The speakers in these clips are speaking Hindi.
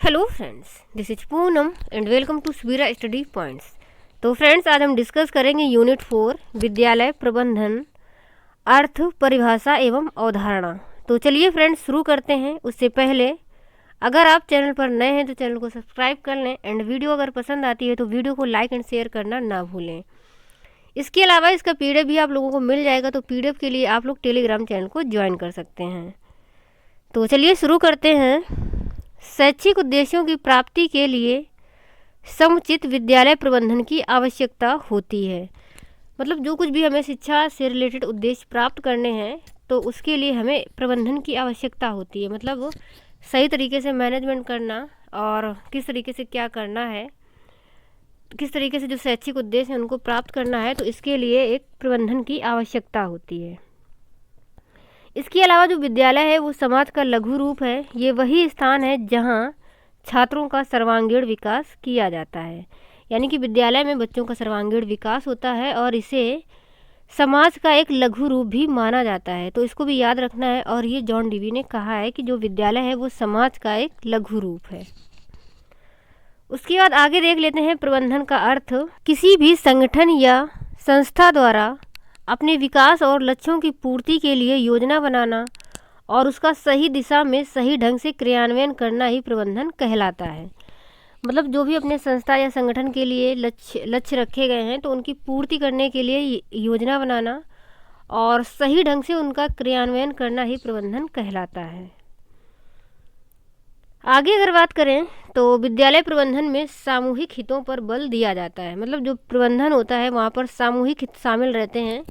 Hello friends, this is Poonam and welcome to Swira study points. तो फ्रेंड्स, आज हम डिस्कस करेंगे यूनिट 4 विद्यालय प्रबंधन, अर्थ, परिभाषा एवं अवधारणा। तो चलिए फ्रेंड्स शुरू करते हैं। उससे पहले अगर आप चैनल पर नए हैं तो चैनल को सब्सक्राइब कर लें एंड वीडियो अगर पसंद आती है तो वीडियो को लाइक एंड शेयर करना ना भूलें। इसके अलावा इसका पीडीएफ भी आप लोगों को मिल जाएगा, तो पीडीएफ के लिए आप लोग टेलीग्राम चैनल को ज्वाइन कर सकते हैं। तो चलिए शुरू करते हैं। शैक्षिक उद्देश्यों की प्राप्ति के लिए समुचित विद्यालय प्रबंधन की आवश्यकता होती है। मतलब जो कुछ भी हमें शिक्षा से रिलेटेड उद्देश्य प्राप्त करने हैं तो उसके लिए हमें प्रबंधन की आवश्यकता होती है। मतलब वो सही तरीके से मैनेजमेंट करना और किस तरीके से क्या करना है, किस तरीके से जो शैक्षिक उद्देश्य हैं उनको प्राप्त करना है, तो इसके लिए एक प्रबंधन की आवश्यकता होती है। इसके अलावा जो विद्यालय है वो समाज का लघु रूप है। ये वही स्थान है जहाँ छात्रों का सर्वांगीण विकास किया जाता है। यानी कि विद्यालय में बच्चों का सर्वांगीण विकास होता है और इसे समाज का एक लघु रूप भी माना जाता है। तो इसको भी याद रखना है। और ये जॉन डीवी ने कहा है कि जो विद्यालय है वो समाज का एक लघु रूप है। उसके बाद आगे देख लेते हैं प्रबंधन का अर्थ। किसी भी संगठन या संस्था द्वारा अपने विकास और लक्ष्यों की पूर्ति के लिए योजना बनाना और उसका सही दिशा में सही ढंग से क्रियान्वयन करना ही प्रबंधन कहलाता है। मतलब जो भी अपने संस्था या संगठन के लिए लक्ष्य रखे गए हैं तो उनकी पूर्ति करने के लिए योजना बनाना और सही ढंग से उनका क्रियान्वयन करना ही प्रबंधन कहलाता है। आगे अगर बात करें तो विद्यालय प्रबंधन में सामूहिक हितों पर बल दिया जाता है। मतलब जो प्रबंधन होता है वहाँ पर सामूहिक हित शामिल रहते हैं।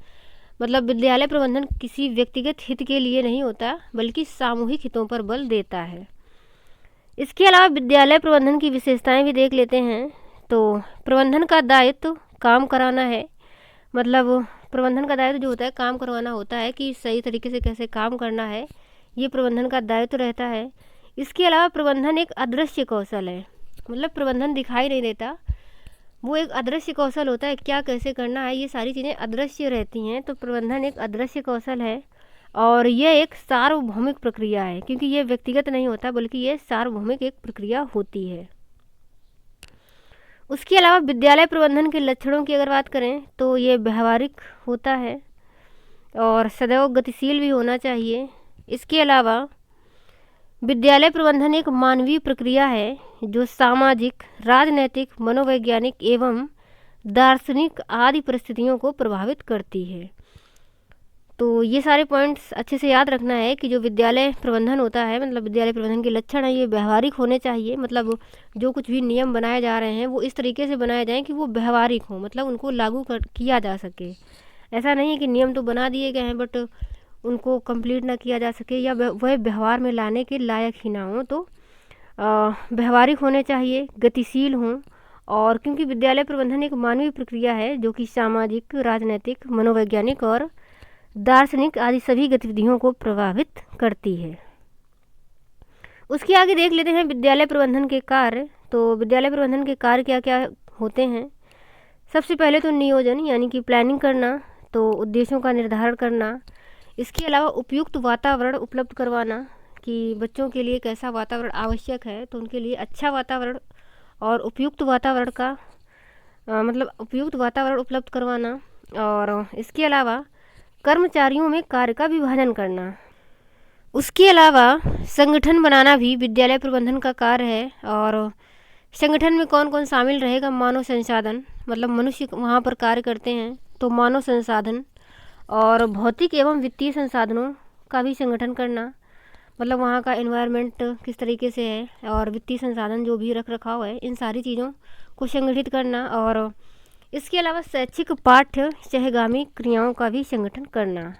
मतलब विद्यालय प्रबंधन किसी व्यक्तिगत हित के लिए नहीं होता बल्कि सामूहिक हितों पर बल देता है। इसके अलावा विद्यालय प्रबंधन की विशेषताएं भी देख लेते हैं। तो प्रबंधन का दायित्व काम कराना है। मतलब प्रबंधन का दायित्व जो होता है काम करवाना होता है कि सही तरीके से कैसे काम करना है, ये प्रबंधन का दायित्व रहता है। इसके अलावा प्रबंधन एक अदृश्य कौशल है। मतलब प्रबंधन दिखाई नहीं देता, वो एक अदृश्य कौशल होता है। क्या कैसे करना है ये सारी चीज़ें अदृश्य रहती हैं। तो प्रबंधन एक अदृश्य कौशल है और यह एक सार्वभौमिक प्रक्रिया है, क्योंकि ये व्यक्तिगत नहीं होता बल्कि ये सार्वभौमिक एक प्रक्रिया होती है। उसके अलावा विद्यालय प्रबंधन के लक्षणों की अगर बात करें तो ये व्यवहारिक होता है और सदैव गतिशील भी होना चाहिए। इसके अलावा विद्यालय प्रबंधन एक मानवीय प्रक्रिया है जो सामाजिक, राजनैतिक, मनोवैज्ञानिक एवं दार्शनिक आदि परिस्थितियों को प्रभावित करती है। तो ये सारे पॉइंट्स अच्छे से याद रखना है कि जो विद्यालय प्रबंधन होता है, मतलब विद्यालय प्रबंधन के लक्षण है, ये व्यवहारिक होने चाहिए। मतलब जो कुछ भी नियम बनाए जा रहे हैं वो इस तरीके से बनाए जाएं कि वो व्यवहारिक हों, मतलब उनको लागू किया जा सके। ऐसा नहीं है कि नियम तो बना दिए गए हैं बट उनको कंप्लीट ना किया जा सके या वह व्यवहार में लाने के लायक ही ना हो। तो व्यवहारिक होने चाहिए, गतिशील हों। और क्योंकि विद्यालय प्रबंधन एक मानवीय प्रक्रिया है जो कि सामाजिक, राजनीतिक, मनोवैज्ञानिक और दार्शनिक आदि सभी गतिविधियों को प्रभावित करती है। उसके आगे देख लेते हैं विद्यालय प्रबंधन के कार्य। तो विद्यालय प्रबंधन के कार्य क्या क्या होते हैं। सबसे पहले तो नियोजन यानी कि प्लानिंग करना, तो उद्देश्यों का निर्धारण करना। इसके अलावा उपयुक्त वातावरण उपलब्ध करवाना कि बच्चों के लिए कैसा वातावरण आवश्यक है, तो उनके लिए अच्छा वातावरण और उपयुक्त वातावरण का मतलब उपयुक्त वातावरण उपलब्ध करवाना। और इसके अलावा कर्मचारियों में कार्य का विभाजन करना। उसके अलावा संगठन बनाना भी विद्यालय प्रबंधन का कार्य है। और संगठन में कौन कौन शामिल रहेगा। मानव संसाधन, मतलब मनुष्य वहाँ पर कार्य करते हैं, तो मानव संसाधन और भौतिक एवं वित्तीय संसाधनों का भी संगठन करना। मतलब वहाँ का एनवायरनमेंट किस तरीके से है और वित्तीय संसाधन जो भी रख रखाव है, इन सारी चीज़ों को संगठित करना। और इसके अलावा शैक्षिक पाठ्य सहगामी क्रियाओं का भी संगठन करना।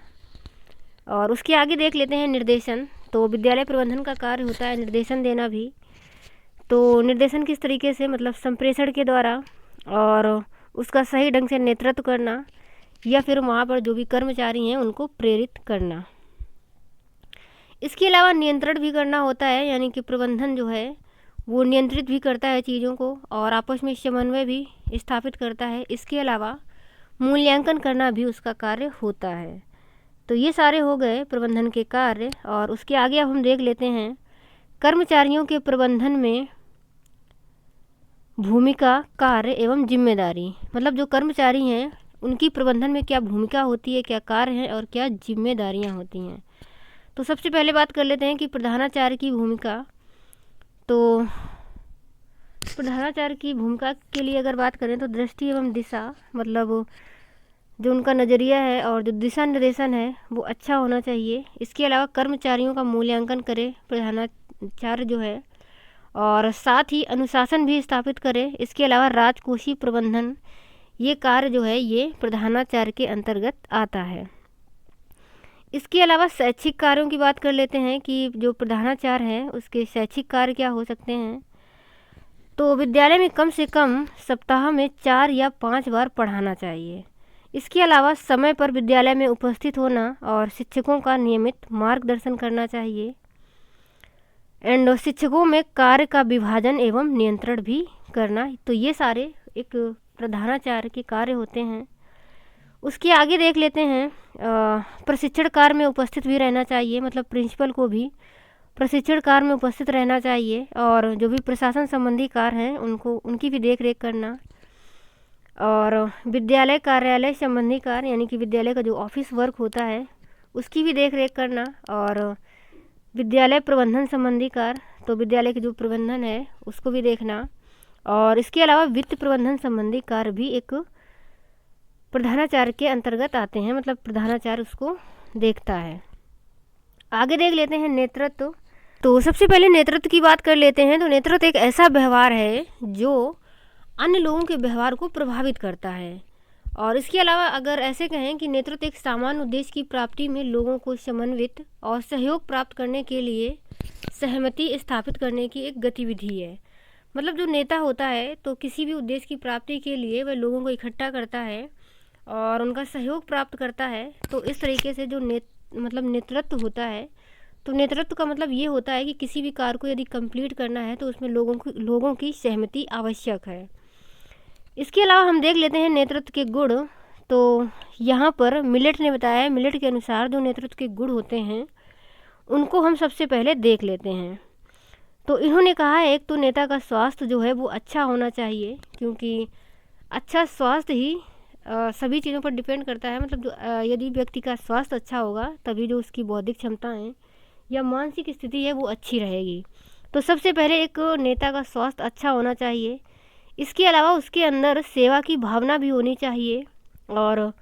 और उसके आगे देख लेते हैं निर्देशन। तो विद्यालय प्रबंधन का कार्य होता है निर्देशन देना भी। तो निर्देशन किस तरीके से, मतलब संप्रेषण के द्वारा और उसका सही ढंग से नेतृत्व करना या फिर वहाँ पर जो भी कर्मचारी हैं उनको प्रेरित करना। इसके अलावा नियंत्रण भी करना होता है, यानी कि प्रबंधन जो है वो नियंत्रित भी करता है चीज़ों को और आपस में समन्वय भी स्थापित करता है। इसके अलावा मूल्यांकन करना भी उसका कार्य होता है। तो ये सारे हो गए प्रबंधन के कार्य। और उसके आगे अब हम देख लेते हैं कर्मचारियों के प्रबंधन में भूमिका, कार्य एवं जिम्मेदारी। मतलब जो कर्मचारी हैं उनकी प्रबंधन में क्या भूमिका होती है, क्या कार्य हैं और क्या जिम्मेदारियां होती हैं। तो सबसे पहले बात कर लेते हैं कि प्रधानाचार्य की भूमिका। तो प्रधानाचार्य की भूमिका के लिए अगर बात करें तो दृष्टि एवं दिशा, मतलब जो उनका नज़रिया है और जो दिशा निर्देशन है वो अच्छा होना चाहिए। इसके अलावा कर्मचारियों का मूल्यांकन करे प्रधानाचार्य जो है, और साथ ही अनुशासन भी स्थापित करे। इसके अलावा राजकोषीय प्रबंधन, ये कार्य जो है ये प्रधानाचार्य के अंतर्गत आता है। इसके अलावा शैक्षिक कार्यों की बात कर लेते हैं कि जो प्रधानाचार्य है उसके शैक्षिक कार्य क्या हो सकते हैं। तो विद्यालय में कम से कम सप्ताह में 4 या 5 बार पढ़ाना चाहिए। इसके अलावा समय पर विद्यालय में उपस्थित होना और शिक्षकों का नियमित मार्गदर्शन करना चाहिए। एंड शिक्षकों में कार्य का विभाजन एवं नियंत्रण भी करना। तो ये सारे एक प्रधानाचार्य के कार्य होते हैं। उसके आगे देख लेते हैं प्रशिक्षण कार्य में उपस्थित भी रहना चाहिए। मतलब प्रिंसिपल को भी प्रशिक्षण कार्य में उपस्थित रहना चाहिए, और जो भी प्रशासन संबंधी कार्य हैं उनकी भी देख रेख करना, और विद्यालय कार्यालय संबंधी कार्य यानी कि विद्यालय का जो ऑफिस वर्क होता है उसकी भी देख रेख करना, और विद्यालय प्रबंधन संबंधी कार्य, तो विद्यालय के जो प्रबंधन है उसको भी देखना। और इसके अलावा वित्त प्रबंधन संबंधी कार्य भी एक प्रधानाचार्य के अंतर्गत आते हैं, मतलब प्रधानाचार्य उसको देखता है। आगे देख लेते हैं नेतृत्व। तो सबसे पहले नेतृत्व की बात कर लेते हैं। तो नेतृत्व एक ऐसा व्यवहार है जो अन्य लोगों के व्यवहार को प्रभावित करता है। और इसके अलावा अगर ऐसे कहें कि नेतृत्व एक सामान्य उद्देश्य की प्राप्ति में लोगों को समन्वित और सहयोग प्राप्त करने के लिए सहमति स्थापित करने की एक गतिविधि है। मतलब जो नेता होता है तो किसी भी उद्देश्य की प्राप्ति के लिए वह लोगों को इकट्ठा करता है और उनका सहयोग प्राप्त करता है। तो इस तरीके से जो नेतृत्व होता है, तो नेतृत्व का मतलब ये होता है कि किसी भी कार्य को यदि कंप्लीट करना है तो उसमें लोगों की सहमति आवश्यक है। इसके अलावा हम देख लेते हैं नेतृत्व के गुण। तो यहाँ पर मिलेट ने बताया है, मिलेट के अनुसार जो नेतृत्व के गुण होते हैं उनको हम सबसे पहले देख लेते हैं। तो इन्होंने कहा है, एक तो नेता का स्वास्थ्य जो है वो अच्छा होना चाहिए, क्योंकि अच्छा स्वास्थ्य ही सभी चीज़ों पर डिपेंड करता है। मतलब यदि व्यक्ति का स्वास्थ्य अच्छा होगा तभी जो उसकी बौद्धिक क्षमताएं या मानसिक स्थिति है वो अच्छी रहेगी। तो सबसे पहले एक नेता का स्वास्थ्य अच्छा होना चाहिए। इसके अलावा उसके अंदर सेवा की भावना भी होनी चाहिए, और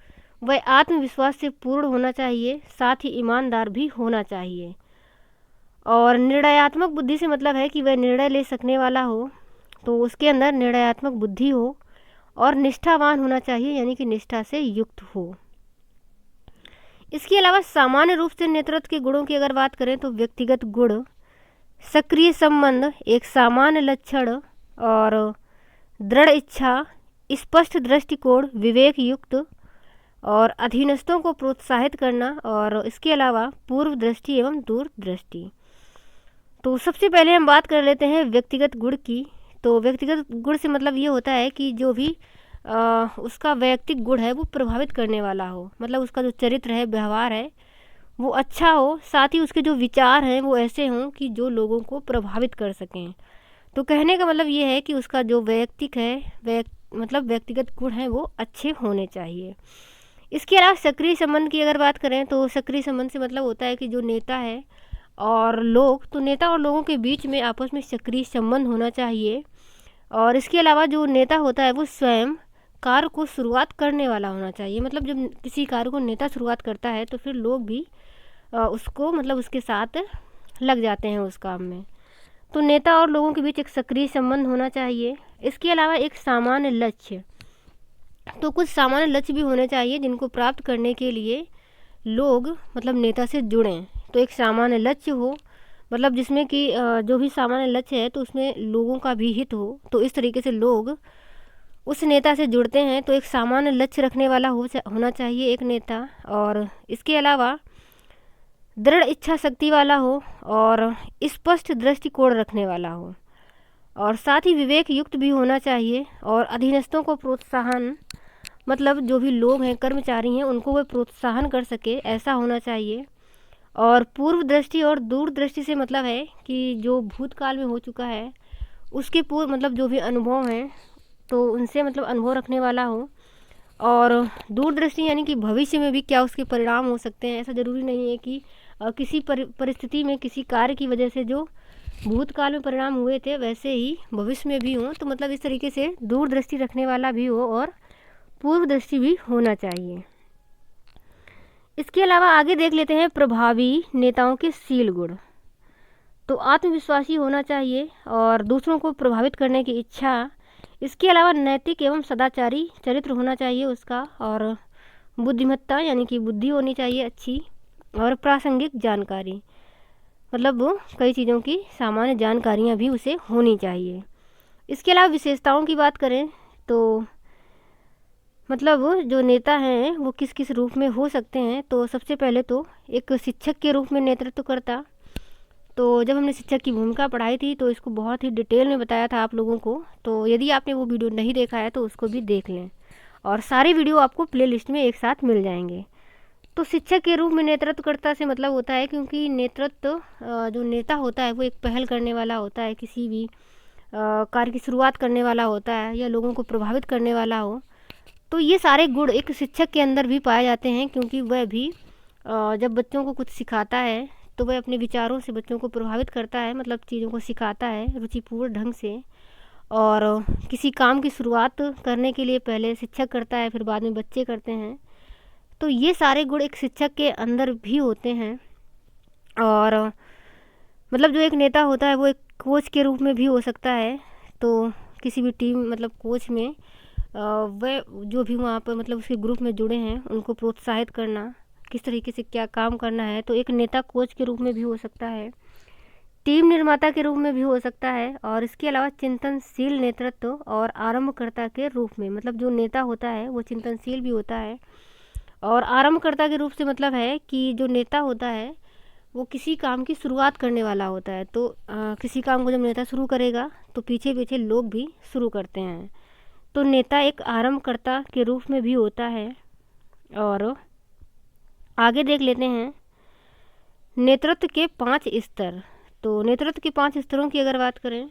वह आत्मविश्वास से पूर्ण होना चाहिए, साथ ही ईमानदार भी होना चाहिए। और निर्णयात्मक बुद्धि से मतलब है कि वह निर्णय ले सकने वाला हो, तो उसके अंदर निर्णयात्मक बुद्धि हो, और निष्ठावान होना चाहिए यानी कि निष्ठा से युक्त हो। इसके अलावा सामान्य रूप से नेतृत्व के गुणों की अगर बात करें तो व्यक्तिगत गुण, सक्रिय संबंध, एक सामान्य लक्षण, और दृढ़ इच्छा, स्पष्ट दृष्टिकोण, विवेक युक्त, और अधीनस्थों को प्रोत्साहित करना, और इसके अलावा पूर्व दृष्टि एवं दूरदृष्टि। तो सबसे पहले हम बात कर लेते हैं व्यक्तिगत गुण की। तो व्यक्तिगत गुण से मतलब ये होता है कि जो भी उसका वैयक्तिक गुण है वो प्रभावित करने वाला हो। मतलब उसका जो चरित्र है, व्यवहार है वो अच्छा हो, साथ ही उसके जो विचार हैं वो ऐसे हों कि जो लोगों को प्रभावित कर सकें। तो कहने का मतलब ये है कि उसका जो वैयक्तिक है मतलब व्यक्तिगत गुण है वो अच्छे होने चाहिए। इसके अलावा सक्रिय संबंध की अगर बात करें तो सक्रिय संबंध से मतलब होता है कि जो नेता है और लोग, तो नेता और लोगों के बीच में आपस में सक्रिय संबंध होना चाहिए। और इसके अलावा जो नेता होता है वो स्वयं कार्य को शुरुआत करने वाला होना चाहिए। मतलब जब किसी कार्य को नेता शुरुआत करता है तो फिर लोग भी उसको मतलब उसके साथ लग जाते हैं उस काम में। तो नेता और लोगों के बीच एक सक्रिय संबंध होना चाहिए। इसके अलावा एक सामान्य लक्ष्य, तो कुछ सामान्य लक्ष्य भी होने चाहिए जिनको प्राप्त करने के लिए लोग मतलब नेता से जुड़ें। तो एक सामान्य लक्ष्य हो, मतलब जिसमें कि जो भी सामान्य लक्ष्य है तो उसमें लोगों का भी हित हो। तो इस तरीके से लोग उस नेता से जुड़ते हैं। तो एक सामान्य लक्ष्य रखने वाला होना चाहिए एक नेता। और इसके अलावा दृढ़ इच्छा शक्ति वाला हो, और स्पष्ट दृष्टिकोण रखने वाला हो, और साथ ही विवेक युक्त भी होना चाहिए। और अधीनस्थों को प्रोत्साहन, मतलब जो भी लोग हैं, कर्मचारी हैं, उनको वह प्रोत्साहन कर सके, ऐसा होना चाहिए। और पूर्व दृष्टि और दूरदृष्टि से मतलब है कि जो भूतकाल में हो चुका है उसके पूर्व मतलब जो भी अनुभव हैं तो उनसे मतलब अनुभव रखने वाला हो, और दूरदृष्टि यानी कि भविष्य में भी क्या उसके परिणाम हो सकते हैं। ऐसा ज़रूरी नहीं है कि किसी परिस्थिति में किसी कार्य की वजह से जो भूतकाल में परिणाम हुए थे वैसे ही भविष्य में भी हों। तो मतलब इस तरीके से दूरदृष्टि रखने वाला भी हो और पूर्व दृष्टि भी होना चाहिए। इसके अलावा आगे देख लेते हैं प्रभावी नेताओं के शील गुण। तो आत्मविश्वासी होना चाहिए और दूसरों को प्रभावित करने की इच्छा। इसके अलावा नैतिक एवं सदाचारी चरित्र होना चाहिए उसका, और बुद्धिमत्ता यानी कि बुद्धि होनी चाहिए अच्छी, और प्रासंगिक जानकारी मतलब वो कई चीज़ों की सामान्य जानकारियाँ भी उसे होनी चाहिए। इसके अलावा विशेषताओं की बात करें तो मतलब वो जो नेता हैं वो किस किस रूप में हो सकते हैं। तो सबसे पहले तो एक शिक्षक के रूप में नेतृत्व करता। तो जब हमने शिक्षक की भूमिका पढ़ाई थी तो इसको बहुत ही डिटेल में बताया था आप लोगों को। तो यदि आपने वो वीडियो नहीं देखा है तो उसको भी देख लें, और सारे वीडियो आपको प्लेलिस्ट में एक साथ मिल जाएंगे। तो शिक्षक के रूप में नेतृत्वकर्ता से मतलब होता है, क्योंकि नेतृत्व जो नेता होता है वो एक पहल करने वाला होता है, किसी भी कार्य की शुरुआत करने वाला होता है, या लोगों को प्रभावित करने वाला हो। तो ये सारे गुण एक शिक्षक के अंदर भी पाए जाते हैं, क्योंकि वह भी जब बच्चों को कुछ सिखाता है तो वह अपने विचारों से बच्चों को प्रभावित करता है, मतलब चीज़ों को सिखाता है रुचिपूर्ण ढंग से। और किसी काम की शुरुआत करने के लिए पहले शिक्षक करता है, फिर बाद में बच्चे करते हैं। तो ये सारे गुण एक शिक्षक के अंदर भी होते हैं। और मतलब जो एक नेता होता है वो एक कोच के रूप में भी हो सकता है। तो किसी भी टीम मतलब कोच में वह जो भी वहाँ पर मतलब उसके ग्रुप में जुड़े हैं उनको प्रोत्साहित करना, किस तरीके से क्या काम करना है। तो एक नेता कोच के रूप में भी हो सकता है, टीम निर्माता के रूप में भी हो सकता है, और इसके अलावा चिंतनशील नेतृत्व और आरंभकर्ता के रूप में, मतलब जो नेता होता है वो चिंतनशील भी होता है। और आरंभकर्ता के रूप से मतलब है कि जो नेता होता है वो किसी काम की शुरुआत करने वाला होता है। तो किसी काम को जब नेता शुरू करेगा तो पीछे पीछे लोग भी शुरू करते हैं। तो नेता एक आरंभकर्ता के रूप में भी होता है। और आगे देख लेते हैं नेतृत्व के 5 स्तर। तो नेतृत्व के 5 स्तरों की अगर बात करें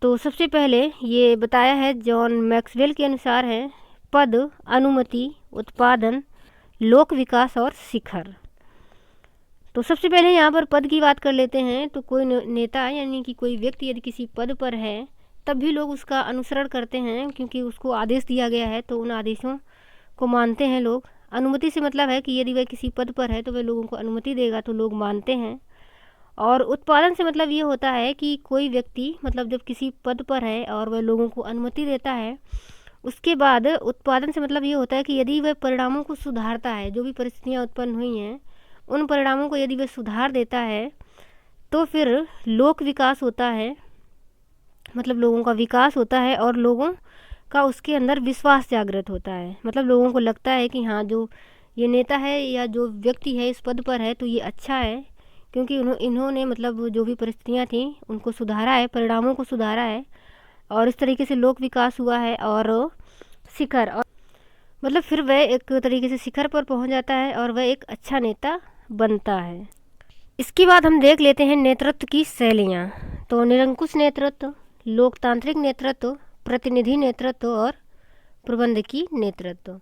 तो सबसे पहले ये बताया है जॉन मैक्सवेल के अनुसार है पद, अनुमति, उत्पादन, लोक विकास और शिखर। तो सबसे पहले यहाँ पर पद की बात कर लेते हैं। तो कोई नेता यानी कि कोई व्यक्ति यदि किसी पद पर है तब भी लोग उसका अनुसरण करते हैं, क्योंकि उसको आदेश दिया गया है तो उन आदेशों को मानते हैं लोग। अनुमति से मतलब है कि यदि वह किसी पद पर है तो वह लोगों को अनुमति देगा तो लोग मानते हैं। और उत्पादन से मतलब ये होता है कि कोई व्यक्ति मतलब जब किसी पद पर है और वह लोगों को अनुमति देता है, उसके बाद उत्पादन से मतलब ये होता है कि यदि वह परिणामों को सुधारता है, जो भी परिस्थितियाँ उत्पन्न हुई हैं उन परिणामों को यदि वह सुधार देता है तो फिर लोक विकास होता है, मतलब लोगों का विकास होता है और लोगों का उसके अंदर विश्वास जागृत होता है। मतलब लोगों को लगता है कि हाँ जो ये नेता है या जो व्यक्ति है इस पद पर है तो ये अच्छा है, क्योंकि इन्होंने मतलब जो भी परिस्थितियाँ थी उनको सुधारा है, परिणामों को सुधारा है, और इस तरीके से लोक विकास हुआ है। और शिखर, और मतलब फिर वह एक तरीके से शिखर पर पहुंच जाता है और वह एक अच्छा नेता बनता है। इसके बाद हम देख लेते हैं नेतृत्व की शैलियाँ। तो निरंकुश नेतृत्व, लोकतांत्रिक नेतृत्व, प्रतिनिधि नेतृत्व और प्रबंधकीय नेतृत्व।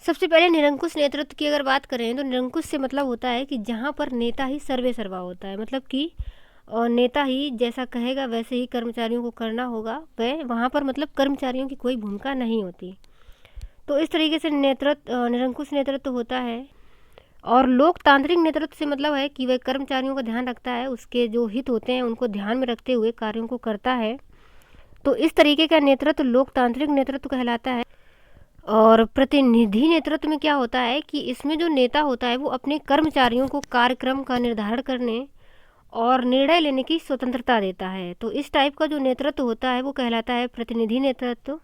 सबसे पहले निरंकुश नेतृत्व की अगर बात करें तो निरंकुश से मतलब होता है कि जहाँ पर नेता ही सर्वे सर्वा होता है, मतलब कि नेता ही जैसा कहेगा वैसे ही कर्मचारियों को करना होगा, वह वहाँ पर मतलब कर्मचारियों की कोई भूमिका नहीं होती। तो इस तरीके से निरंकुश नेतृत्व होता है। और लोकतांत्रिक नेतृत्व से मतलब है कि वह कर्मचारियों का ध्यान रखता है, उसके जो हित होते हैं उनको ध्यान में रखते हुए कार्यों को करता है। तो इस तरीके का नेतृत्व लोकतांत्रिक नेतृत्व कहलाता है। और प्रतिनिधि नेतृत्व में क्या होता है कि इसमें जो नेता होता है वो अपने कर्मचारियों को कार्यक्रम का निर्धारण करने और निर्णय लेने की स्वतंत्रता देता है। तो इस टाइप का जो नेतृत्व होता है वो कहलाता है प्रतिनिधि नेतृत्व।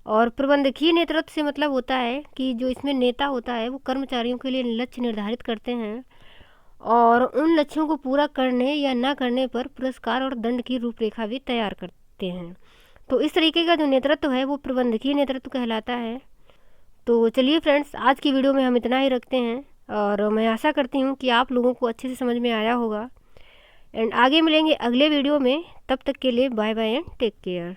और प्रबंधकीय नेतृत्व से मतलब होता है कि जो इसमें नेता होता है वो कर्मचारियों के लिए लक्ष्य निर्धारित करते हैं और उन लक्ष्यों को पूरा करने या ना करने पर पुरस्कार और दंड की रूपरेखा भी तैयार करते हैं। तो इस तरीके का जो नेतृत्व है वो प्रबंधकीय नेतृत्व कहलाता है। तो चलिए फ्रेंड्स, आज की वीडियो में हम इतना ही रखते हैं और मैं आशा करती हूँ कि आप लोगों को अच्छे से समझ में आया होगा। एंड आगे मिलेंगे अगले वीडियो में। तब तक के लिए bye bye and take care.